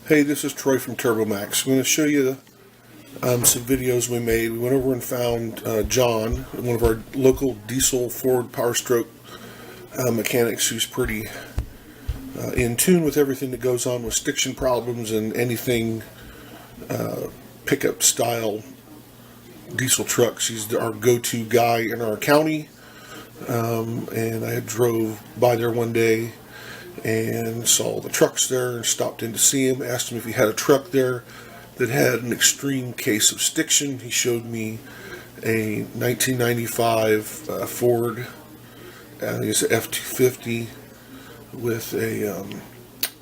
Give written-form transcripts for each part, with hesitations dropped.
Hey, this is Troy from TurboMax. I'm going to show you some videos we made. We went over and found John, one of our local diesel Ford Powerstroke mechanics who's pretty in tune with everything that goes on with stiction problems and anything pickup style diesel trucks. He's our go-to guy in our county, and I drove by there one day and saw the trucks there and stopped in to see him, asked him if he had a truck there that had an extreme case of stiction. He showed me a 1995 Ford, I think it's an F-250 with a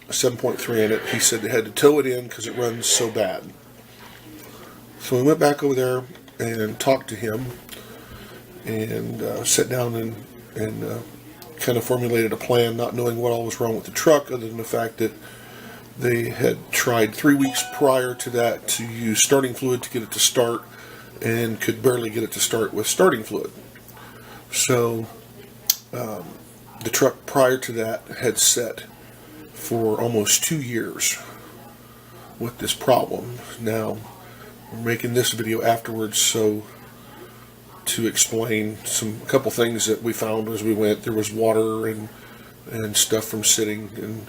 7.3 in it. He said they had to tow it in because it runs so bad. So we went back over there and talked to him and sat down and kind of formulated a plan, not knowing what all was wrong with the truck, other than the fact that they had tried 3 weeks prior to that to use starting fluid to get it to start and could barely get it to start with starting fluid. So the truck prior to that had set for almost 2 years with this problem. Now we're making this video afterwards so to explain a couple things that we found as we went. There was water and stuff from sitting, and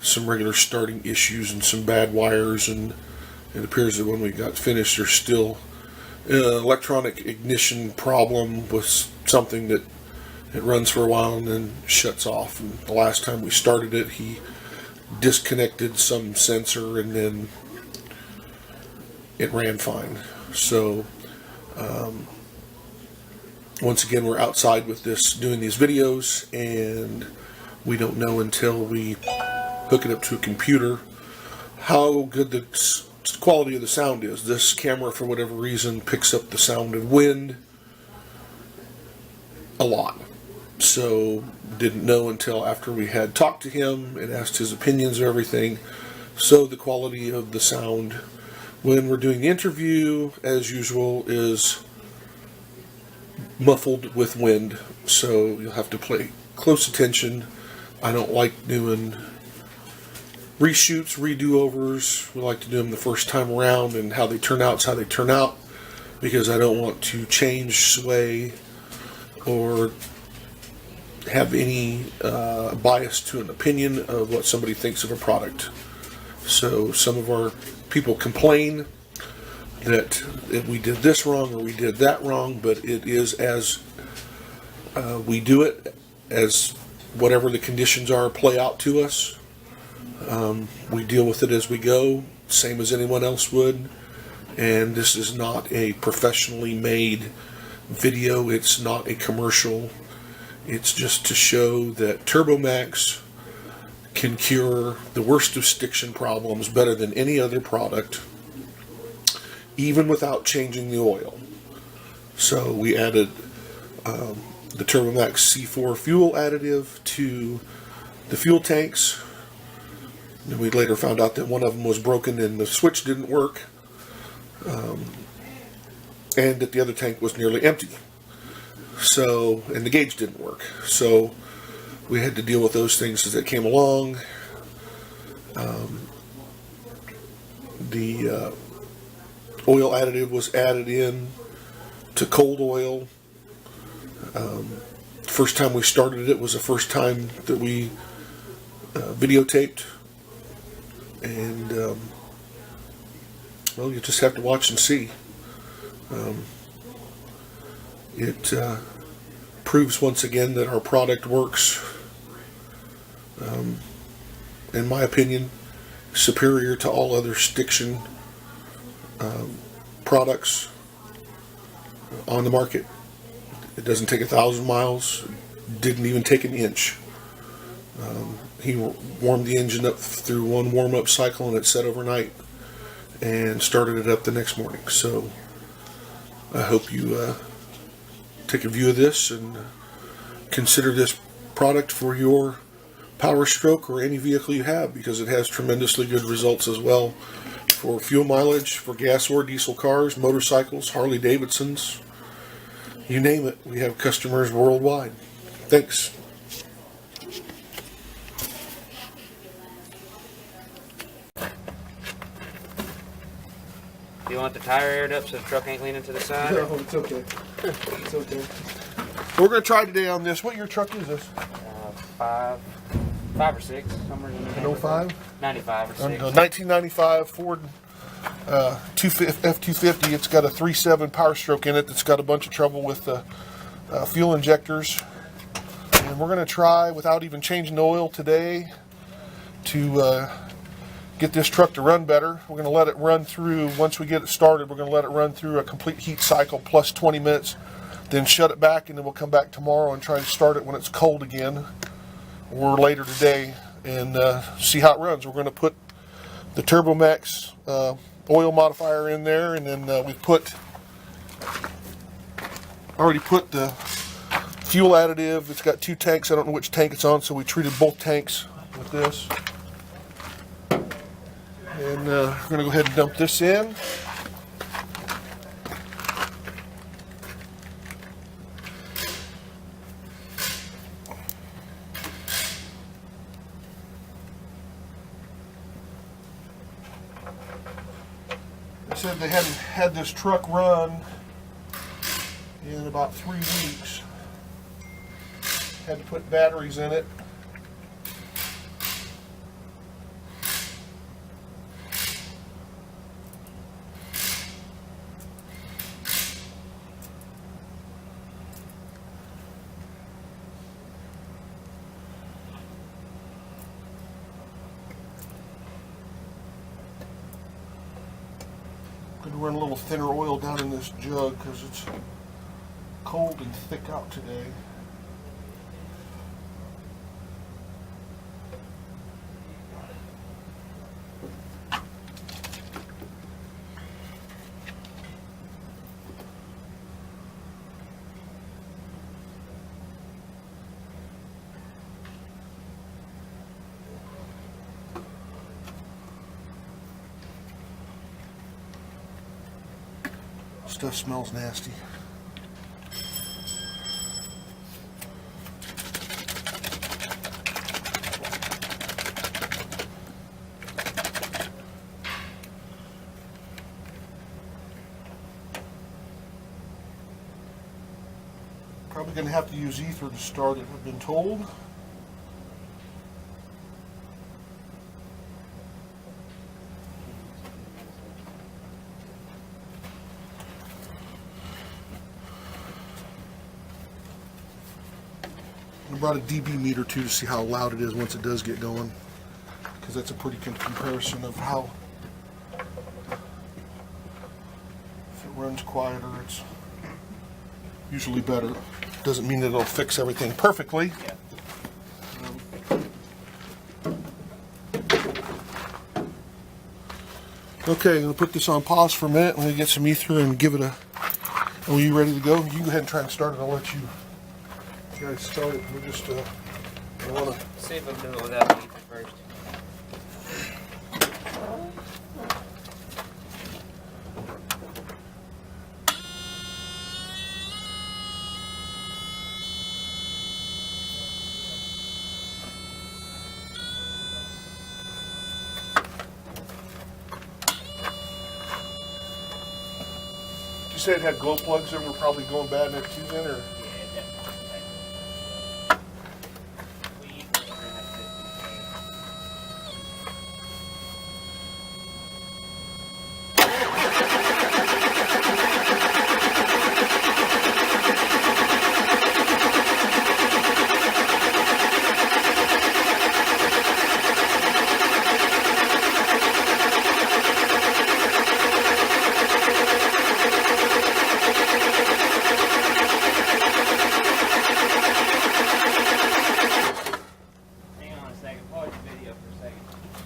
some regular starting issues and some bad wires, and it appears that when we got finished there's still an electronic ignition problem with something that it runs for a while and then shuts off. And the last time we started it, he disconnected some sensor and then it ran fine. So once again, we're outside with this, doing these videos, and we don't know until we hook it up to a computer how good the quality of the sound is. This camera, for whatever reason, picks up the sound of wind a lot. So didn't know until after we had talked to him and asked his opinions of everything. So the quality of the sound when we're doing the interview, as usual, is muffled with wind, so you'll have to pay close attention. I don't like doing reshoots, redo-overs. We like to do them the first time around, and how they turn out is how they turn out, because I don't want to change, sway, or have any bias to an opinion of what somebody thinks of a product. So some of our people complain that we did this wrong or we did that wrong, but it is as we do it, as whatever the conditions are play out to us. We deal with it as we go, same as anyone else would. And this is not a professionally made video, it's not a commercial. It's just to show that TurboMax can cure the worst of stiction problems better than any other product, even without changing the oil. So we added the TurboMax C4 fuel additive to the fuel tanks. And we later found out that one of them was broken and the switch didn't work, and that the other tank was nearly empty. So, and the gauge didn't work. So we had to deal with those things as they came along. The oil additive was added in to cold oil. First time we started it was the first time that we videotaped, and well, you just have to watch and see. It proves once again that our product works, in my opinion, superior to all other stiction products on the market. It doesn't take 1,000 miles, didn't even take an inch. He warmed the engine up through one warm-up cycle and it set overnight and started it up the next morning. So I hope you take a view of this and consider this product for your Powerstroke or any vehicle you have, because it has tremendously good results as well for fuel mileage, for gas or diesel cars, motorcycles, Harley Davidsons, you name it. We have customers worldwide. Thanks. Do you want the tire aired up so the truck ain't leaning to the side? No, it's okay. It's okay. We're going to try today on this. What year truck is this? 5 or 6, somewhere in there. An 05? 95 or 6. 1995 Ford F-250. It's got a 3.7 Powerstroke in it that's got a bunch of trouble with the fuel injectors. And we're going to try, without even changing the oil today, to get this truck to run better. We're going to let it run through, once we get it started, we're going to let it run through a complete heat cycle plus 20 minutes, then shut it back, and then we'll come back tomorrow and try to start it when it's cold again, or later today, and see how it runs. We're going to put the Turbomax oil modifier in there, and then we already put the fuel additive. It's got 2 tanks. I don't know which tank it's on, so we treated both tanks with this. And we're going to go ahead and dump this in. They said they hadn't had this truck run in about 3 weeks. Had to put batteries in it. Going to run a little thinner oil down in this jug because it's cold and thick out today. Stuff smells nasty. Probably going to have to use ether to start it, I've been told. I brought a dB meter too to see how loud it is once it does get going, because that's a pretty good comparison of how, if it runs quieter, it's usually better. Doesn't mean that it'll fix everything perfectly. Okay, I'm going to put this on pause for a minute. I'm going to get some ether and give it a... Are you ready to go? You go ahead and try and start it. I'll let you guys start it. We're just... I want to... See if I can do it without ether first. You said it had glow plugs that were probably going bad in it too then, or?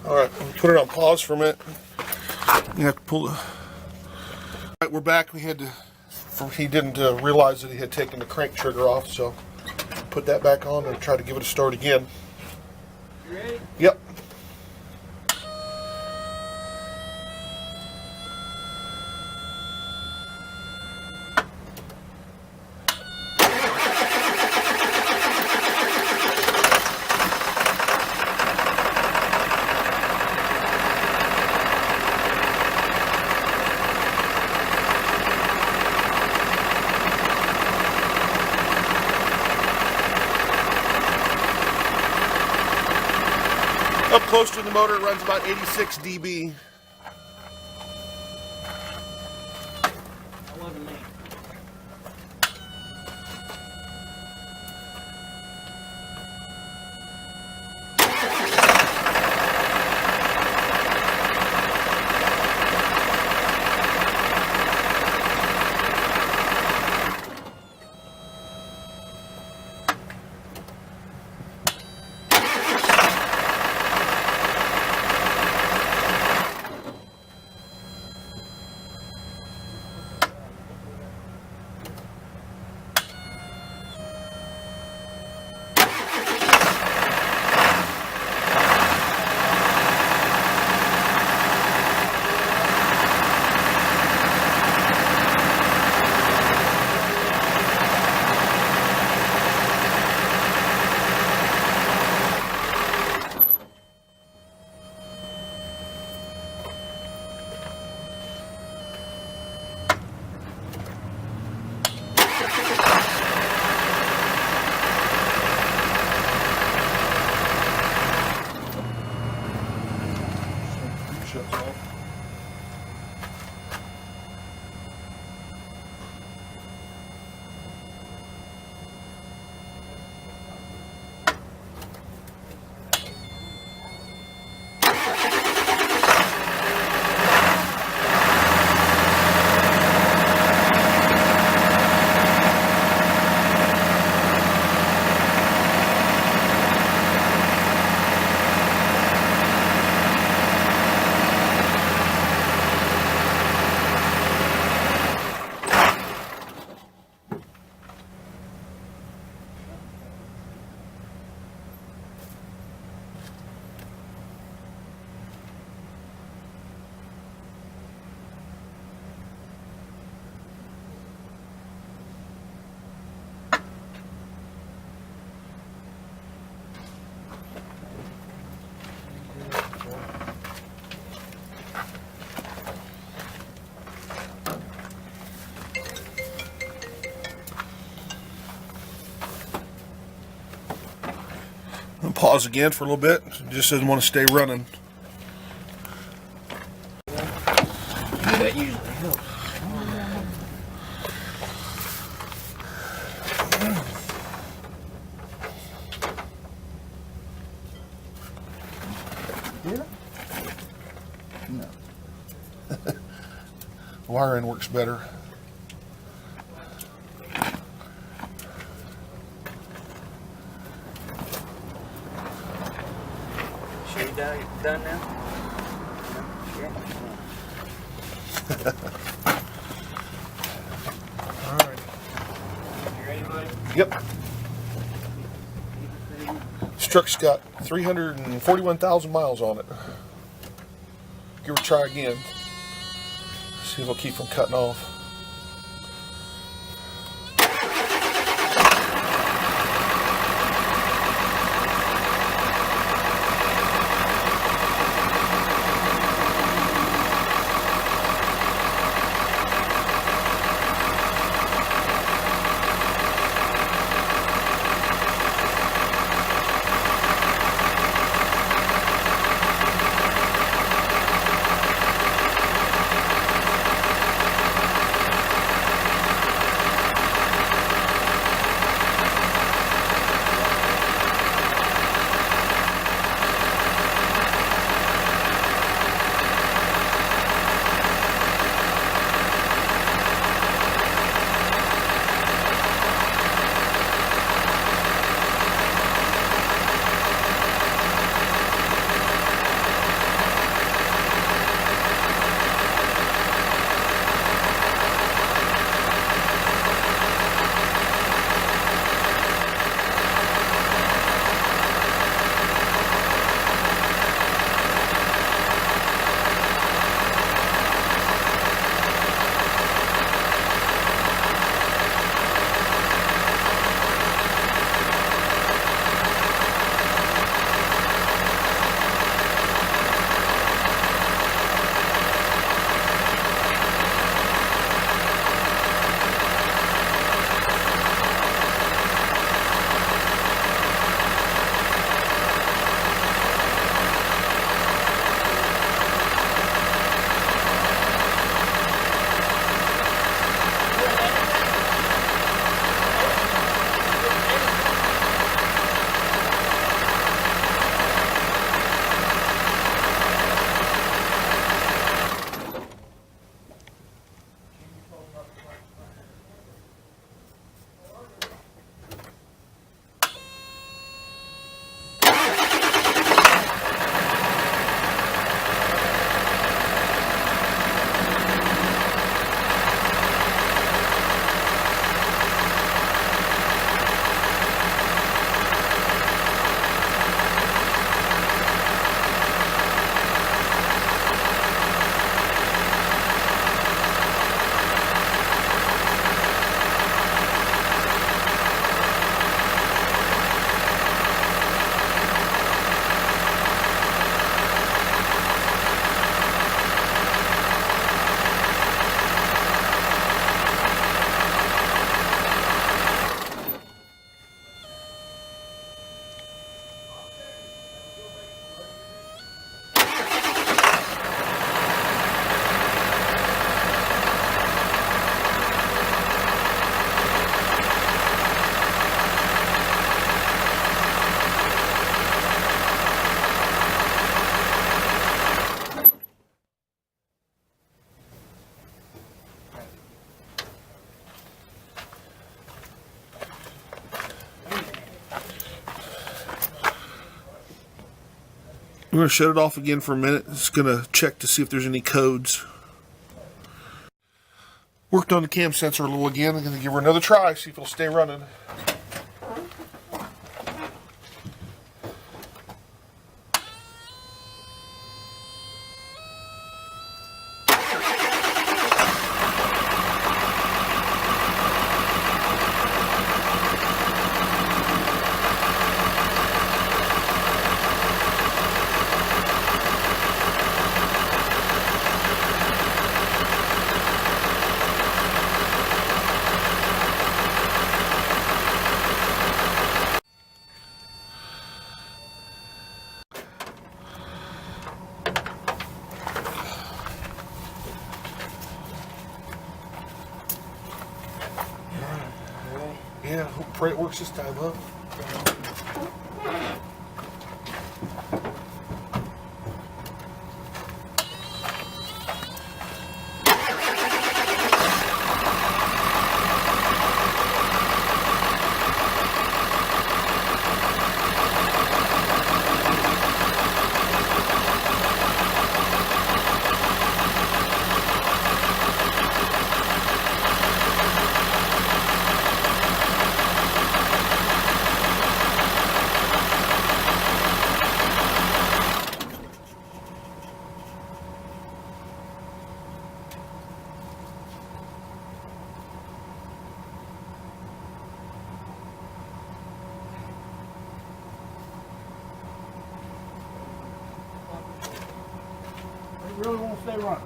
Alright, we'll put it on pause for a minute. You have to pull the... Alright, we're back. We had to... He didn't realize that he had taken the crank trigger off, so put that back on and try to give it a start again. You ready? Yep. close to the motor, it runs about 86 dB. That wasn't me. Pause again for a little bit. Just doesn't want to stay running. That usually helps. Yeah. No. Wiring works better. Sure you done now? Yeah. All right. You ready, buddy? Yep. This truck's got 341,000 miles on it. Give it a try again. See if it'll keep from cutting off. We're going to shut it off again for a minute. It's going to check to see if there's any codes. Worked on the cam sensor a little again. I'm going to give her another try, see if it'll stay running. Yeah, pray it works this time, huh? It really won't stay running.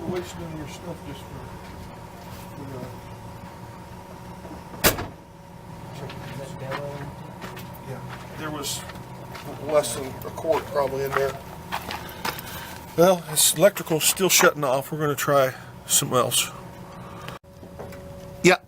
Wasting your stuff just for yeah, there was less than a quart probably in there. Well, this electrical's still shutting off. We're going to try something else. Yeah.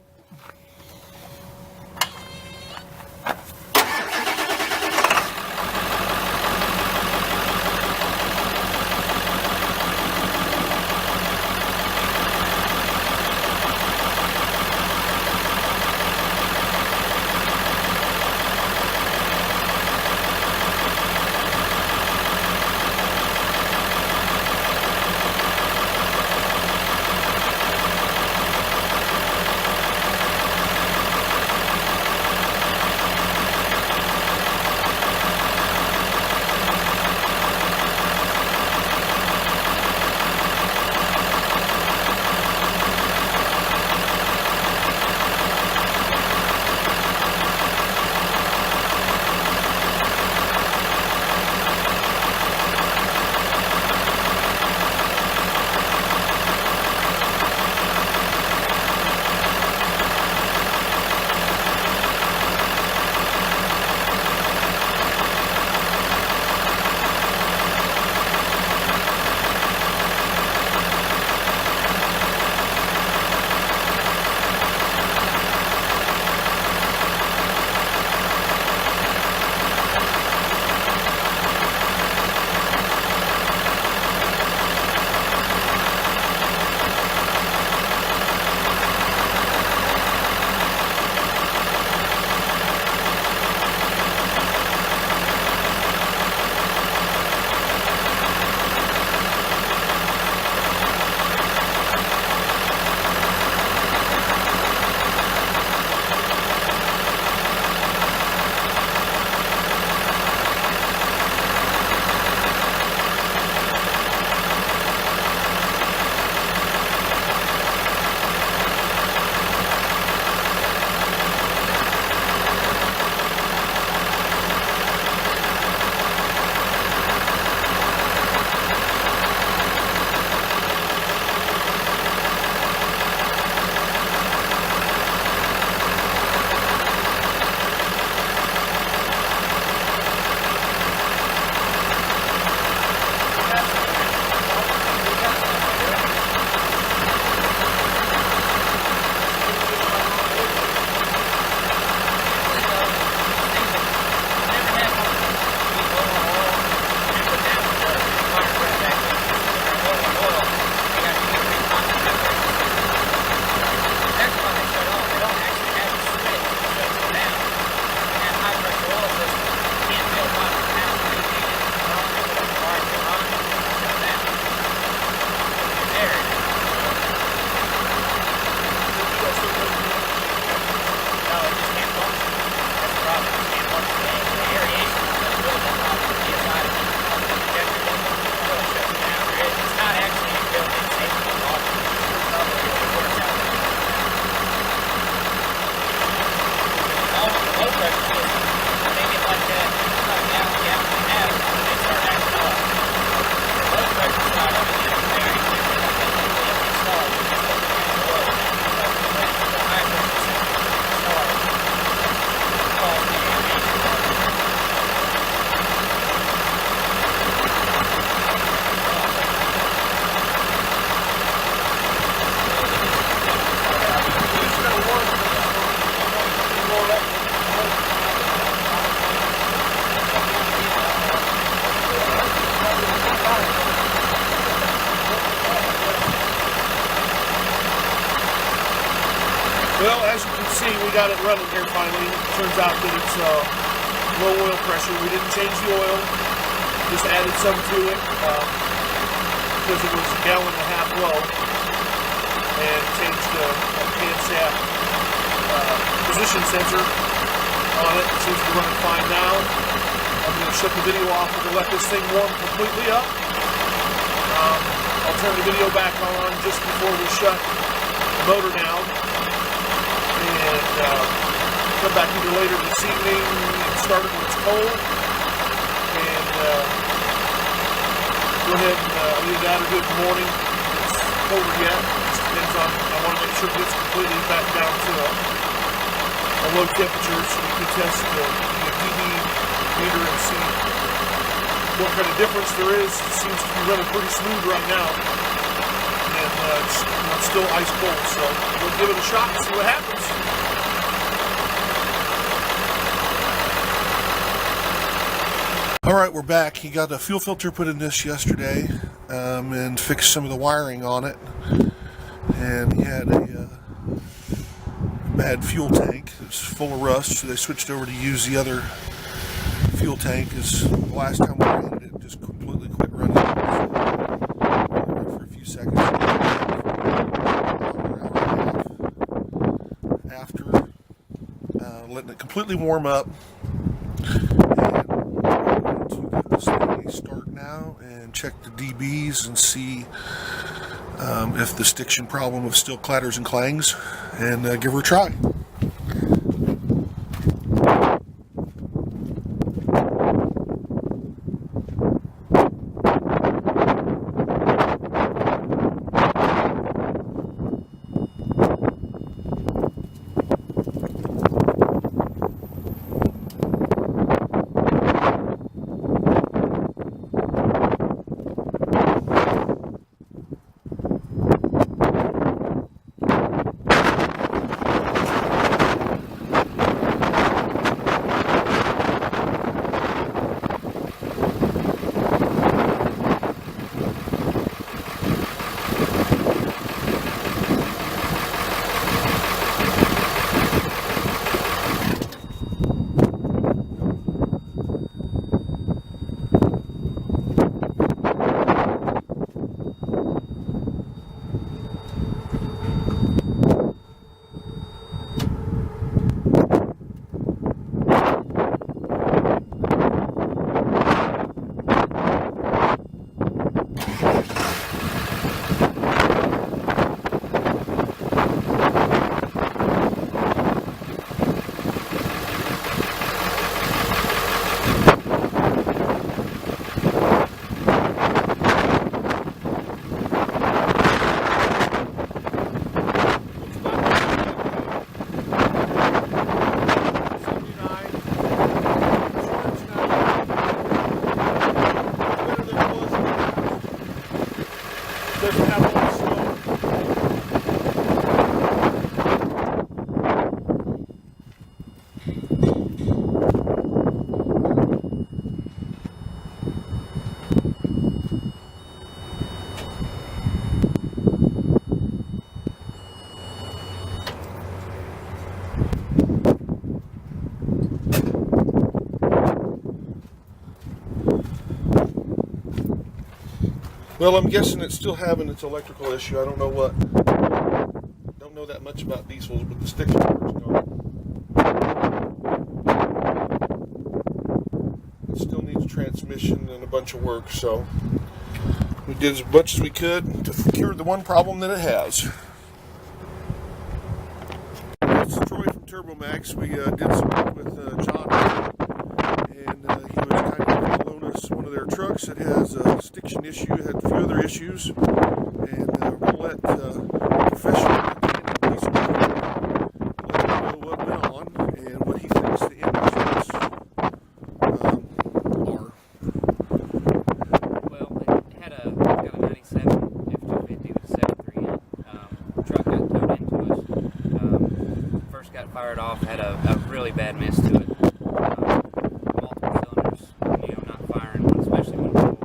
got it running here finally. Turns out that it's low oil pressure. We didn't change the oil, just added some to it because it was 1.5 gallons low, and changed the camshaft position sensor on it. It seems to be running fine now. I'm going to shut the video off. We're going to let this thing warm completely up. I'll turn the video back on just before we shut the motor down, and come back either later this evening and start it when it's cold, and go ahead and either that or do it in the morning. It's colder yet. It just depends on, I want to make sure it gets completely back down to a low temperature so we can test the dB meter and see what kind of difference there is. It seems to be running pretty smooth right now, and it's still ice cold, so we'll give it a shot and see what happens. Alright, we're back. He got a fuel filter put in this yesterday and fixed some of the wiring on it, and he had a bad fuel tank. It's full of rust, so they switched over to use the other fuel tank. Because the last time we ran it, it just completely quit running. So for a few seconds, after letting it completely warm up. This thing a start now and check the dBs and see if the stiction problem of still clatters and clangs, and give her a try. Well, I'm guessing it's still having its electrical issue. I don't know what. Don't know that much about diesels, but the stiction part's gone. It still needs transmission and a bunch of work, so we did as much as we could to cure the one problem that it has. It's Troy from TurboMax. We did some work with John, and he was kind enough to loan us one of their trucks that has a stiction issue, had a few other issues, and we'll let professional let him know what went on and what he thinks the end results are. Well, it had got a 97 F250 with a 7.3 in. Truck got towed into us. First got fired off, had a really bad mess to it. Multiple cylinders, not firing, especially when cold.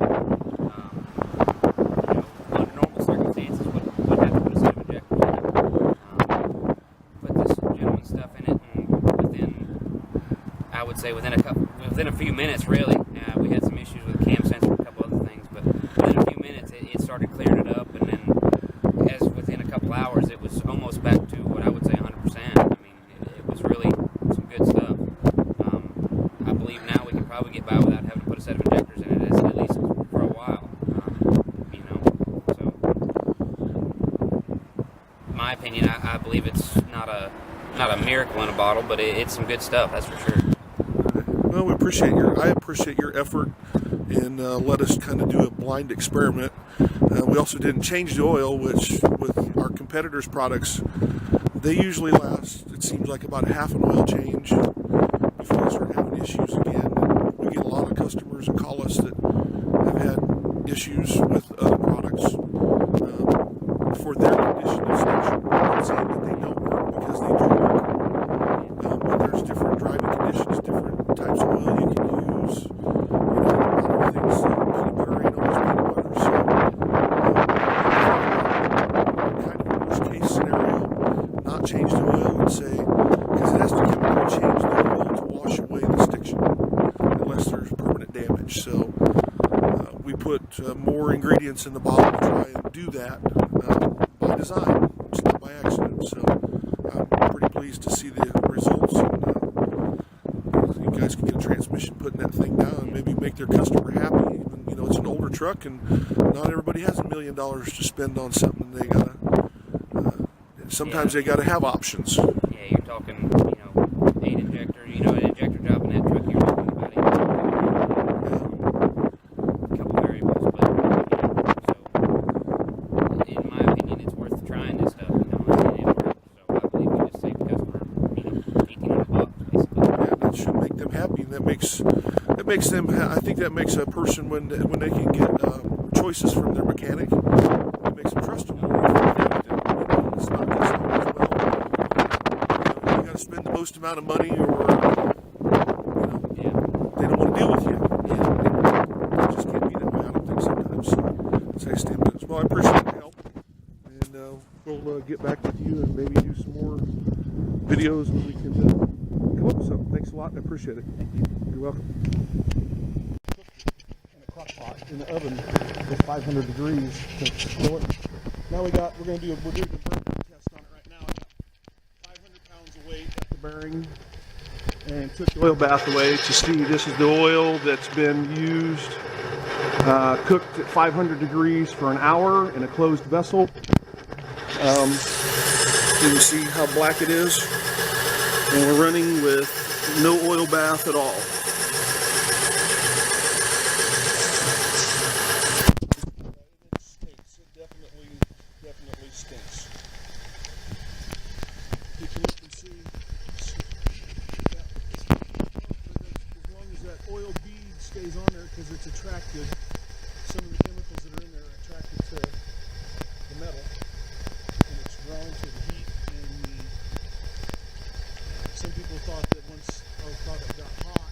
Under normal circumstances, would have to put a set of injectors in it. I would say within a few minutes, really. We had some issues with the cam sensor and a couple other things, but within a few minutes it started clearing it up, and then as within a couple hours it was almost back to what I would say 100%. I mean, it was really some good stuff. I believe now we can probably get by without having to put a set of injectors in it, at least for a while. So in my opinion, I believe it's not a miracle in a bottle, but it's some good stuff, that's for sure. Well, I appreciate your effort and let us kind of do a blind experiment. We also didn't change the oil, which with our competitors' products, they usually last, it seems like, about half an oil change before they start having issues again. And we get a lot of customers that call us that have had issues with other products for their condition of stiction. I'm not saying that they don't work, because they do work. But there's different driving conditions, different types of oil you can use. A lot of things, peanut butter ain't always peanut butter. So, kind of a worst case scenario, not change the oil and say, because it has to chemically change the oil to wash away the stiction, unless there's permanent damage. So, we put more ingredients in the bottle to try and do that by design. It's not by accident. So, I'm pretty pleased to see the results. And, you guys can get a transmission putting that thing down and maybe make their customer happy. Even, it's an older truck, and not everybody has $1 million to spend on something. They gotta sometimes they gotta have options. Yeah, you're talking 8 injector, an injector job in that truck. You're talking about a couple variables, but so in my opinion, it's worth trying this stuff. And it works. So I believe we just saved the customer, $1,800 basically. Yeah, that should make them happy. And that makes them. I think that makes a person when they can get choices from their mechanic. It makes them trust them more. It's not just always, well, you got to spend the most amount of money, or they don't want to deal with you. It just can't be that way. I don't think sometimes. So that's how I stand with it. Well, I appreciate the help, and we'll get back with you and maybe do some more videos when we can come up with something. Thanks a lot. I appreciate it. Thank you. You're welcome. In a crock pot in the oven at 500 degrees to blow it. Now we're doing a burn test on it right now. I got 500 pounds of weight at the bearing, and took the oil bath away to see. This is the oil that's been used, cooked at 500 degrees for an hour in a closed vessel. You can see how black it is, and we're running with no oil bath at all. It stinks. It definitely stinks. You can look and see that as long as that oil bead stays on there, because it's attracted, some of the chemicals that are in there are attracted to the metal, and it's drawn to the heat. And some people thought that once our product got hot,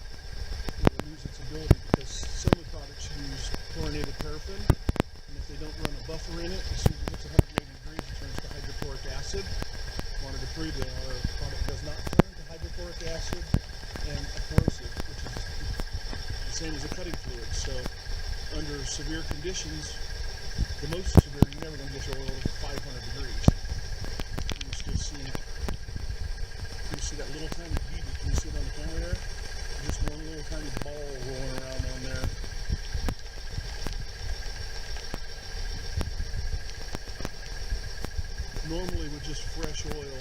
it would lose its ability, because some of the products use chlorinated paraffin, and if they don't run a buffer in it, as soon as it hits 180 degrees, it turns to hydrochloric acid. Wanted to prove that our product does not turn to hydrochloric acid and corrosive, which is the same as a cutting fluid. So under severe conditions, the most severe, you're never going to get your oil to 500 degrees. You can see that little tiny bead. Can you see it on the camera there? Just one little tiny ball rolling around on there. Normally with just fresh oil,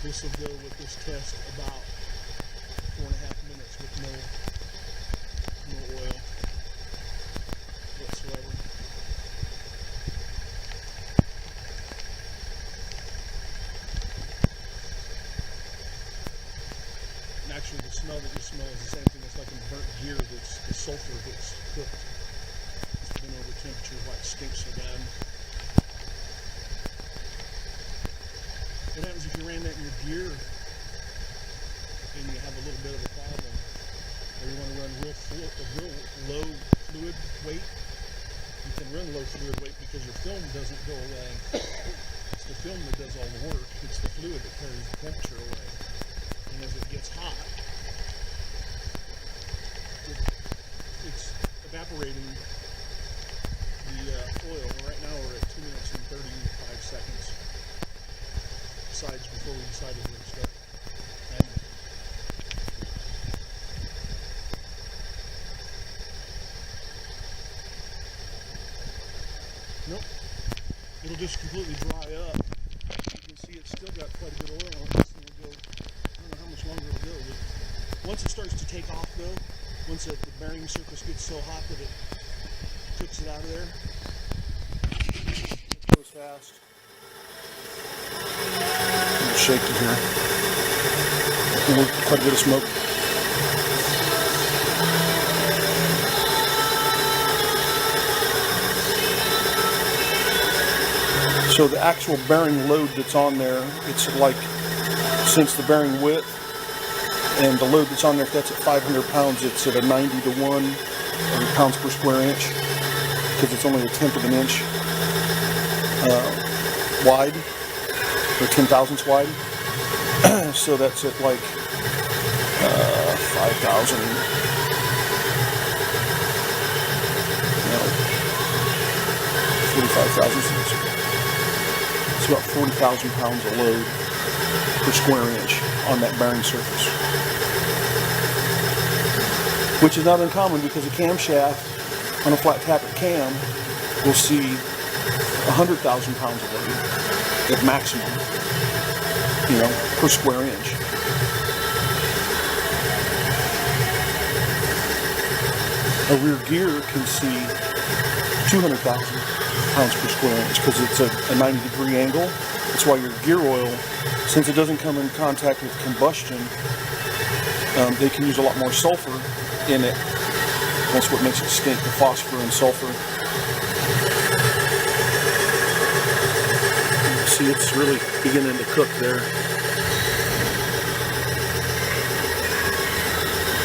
this will go with this test about 4.5 minutes with no oil whatsoever. And actually the smell that you smell is the same thing. It's like in burnt gear. That's the sulfur that's cooked. It's been over temperature, why it stinks so bad. What happens if you ran that in your gear and you have a little bit of a problem, or you want to run real low fluid weight? You can run low fluid weight because your film doesn't go away. It's the film that does all the work. It's the fluid that carries the temperature away. And as it gets hot, evaporating the oil. Right now we're at 2 minutes and 35 seconds. Besides, before we decided to start. Nope. It'll just completely dry up. You can see it's still got quite a bit of oil on it. This thing will go, I don't know how much longer it'll go. But once it starts to take off though, once the bearing surface gets so hot that it cooks it out of there, it goes fast. A little shaky here. Quite a bit of smoke. So the actual bearing load that's on there, it's like, since the bearing width and the load that's on there, if that's at 500 pounds, it's at a 90 to 1 pounds per square inch, because it's only a tenth of an inch wide, or 10 thousandths wide. So that's at like 5,000, 45 thousandths. It's about 40,000 pounds of load per square inch on that bearing surface, which is not uncommon because a camshaft on a flat tappet cam will see 100,000 pounds of load at maximum, per square inch. A rear gear can see 200,000 pounds per square inch because it's a 90-degree angle. That's why your gear oil, since it doesn't come in contact with combustion, they can use a lot more sulfur in it. That's what makes it stink, the phosphor and sulfur. See, it's really beginning to cook there.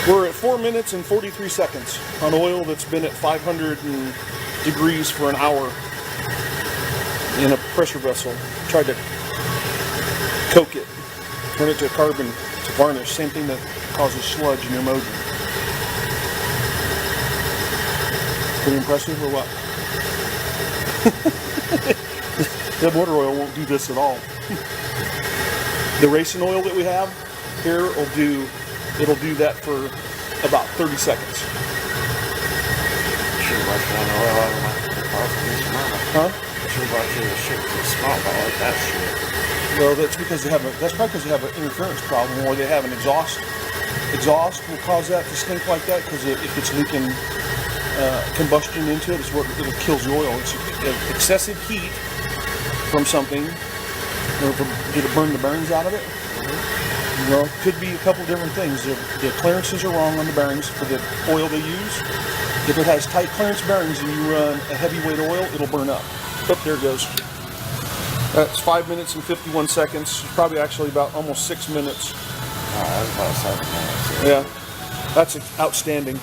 We're at 4 minutes and 43 seconds on oil that's been at 500 degrees for an hour in a pressure vessel. Tried to coke it, turn it to carbon to varnish, same thing that causes sludge in your motor. Pretty impressive or what? The motor oil won't do this at all. The racing oil that we have here it'll do that for about 30 seconds. Huh? Well, that's because that's probably because they have an interference problem, or they have an exhaust. Exhaust will cause that to stink like that because if it's leaking combustion into it, it'll kills the oil. It's excessive heat from something, or did it burn the bearings out of it? Well, it could be a couple different things. The clearances are wrong on the bearings for the oil they use. If it has tight clearance bearings and you run a heavyweight oil, it'll burn up. Oh, there it goes. That's 5 minutes and 51 seconds. It's probably actually about almost 6 minutes. That's about 7 minutes. Yeah, that's outstanding.